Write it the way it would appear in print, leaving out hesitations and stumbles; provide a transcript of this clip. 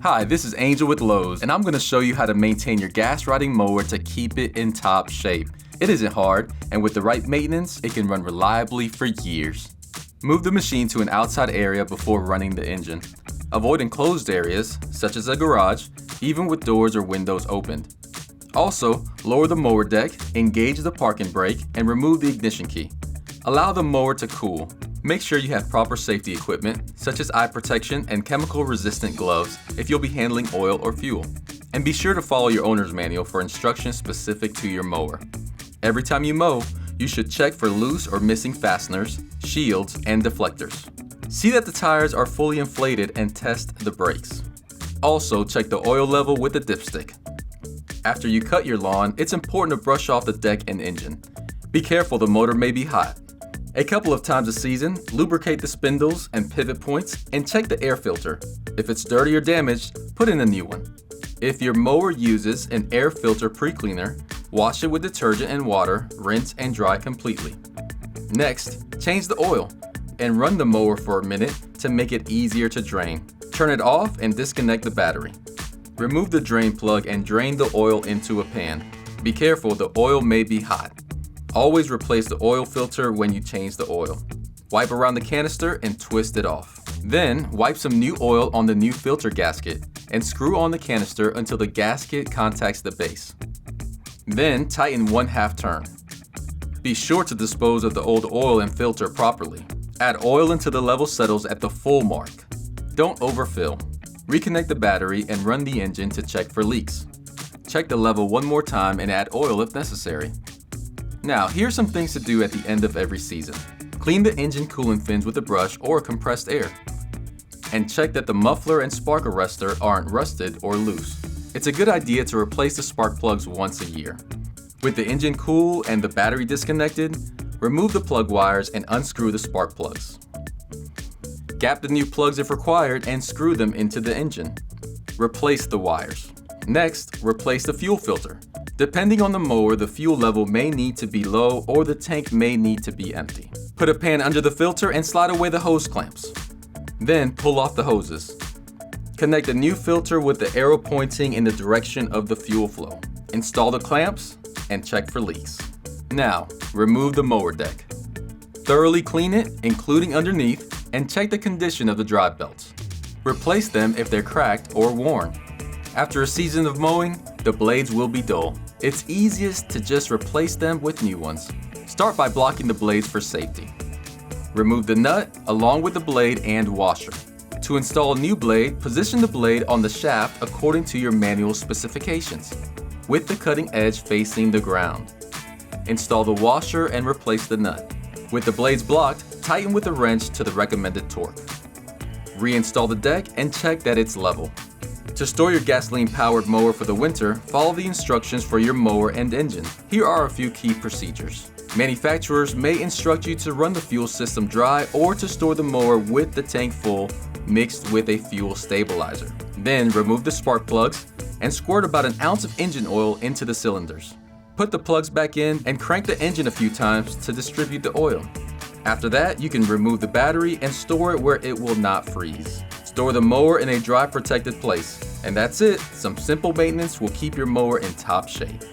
Hi, this is Angel with Lowe, and I'm going to show you how to maintain your gas riding mower to keep it in top shape. It isn't hard, and with the right maintenance, it can run reliably for years. Move the machine to an outside area before running the engine. Avoid enclosed areas, such as a garage, even with doors or windows opened. Also, lower the mower deck, engage the parking brake, and remove the ignition key. Allow the mower to cool. Make sure you have proper safety equipment, such as eye protection and chemical-resistant gloves if you'll be handling oil or fuel. And be sure to follow your owner's manual for instructions specific to your mower. Every time you mow, you should check for loose or missing fasteners, shields, and deflectors. See that the tires are fully inflated and test the brakes. Also, check the oil level with the dipstick. After you cut your lawn, it's important to brush off the deck and engine. Be careful, the motor may be hot. A couple of times a season, lubricate the spindles and pivot points and check the air filter. If it's dirty or damaged, put in a new one. If your mower uses an air filter pre-cleaner, wash it with detergent and water, rinse and dry completely. Next, change the oil and run the mower for a minute to make it easier to drain. Turn it off and disconnect the battery. Remove the drain plug and drain the oil into a pan. Be careful, the oil may be hot. Always replace the oil filter when you change the oil. Wipe around the canister and twist it off. Then, wipe some new oil on the new filter gasket and screw on the canister until the gasket contacts the base. Then, tighten 1/2 turn. Be sure to dispose of the old oil and filter properly. Add oil until the level settles at the full mark. Don't overfill. Reconnect the battery and run the engine to check for leaks. Check the level one more time and add oil if necessary. Now, here's some things to do at the end of every season. Clean the engine coolant fins with a brush or compressed air. And check that the muffler and spark arrestor aren't rusted or loose. It's a good idea to replace the spark plugs once a year. With the engine cool and the battery disconnected, remove the plug wires and unscrew the spark plugs. Gap the new plugs if required and screw them into the engine. Replace the wires. Next, replace the fuel filter. Depending on the mower, the fuel level may need to be low or the tank may need to be empty. Put a pan under the filter and slide away the hose clamps. Then pull off the hoses. Connect the new filter with the arrow pointing in the direction of the fuel flow. Install the clamps and check for leaks. Now, remove the mower deck. Thoroughly clean it, including underneath, and check the condition of the drive belts. Replace them if they're cracked or worn. After a season of mowing, the blades will be dull. It's easiest to just replace them with new ones. Start by blocking the blades for safety. Remove the nut along with the blade and washer. To install a new blade, position the blade on the shaft according to your manual specifications, with the cutting edge facing the ground. Install the washer and replace the nut. With the blades blocked, tighten with a wrench to the recommended torque. Reinstall the deck and check that it's level. To store your gasoline-powered mower for the winter, follow the instructions for your mower and engine. Here are a few key procedures. Manufacturers may instruct you to run the fuel system dry or to store the mower with the tank full, mixed with a fuel stabilizer. Then remove the spark plugs and squirt about 1 ounce of engine oil into the cylinders. Put the plugs back in and crank the engine a few times to distribute the oil. After that, you can remove the battery and store it where it will not freeze. Store the mower in a dry protected place. And that's it. Some simple maintenance will keep your mower in top shape.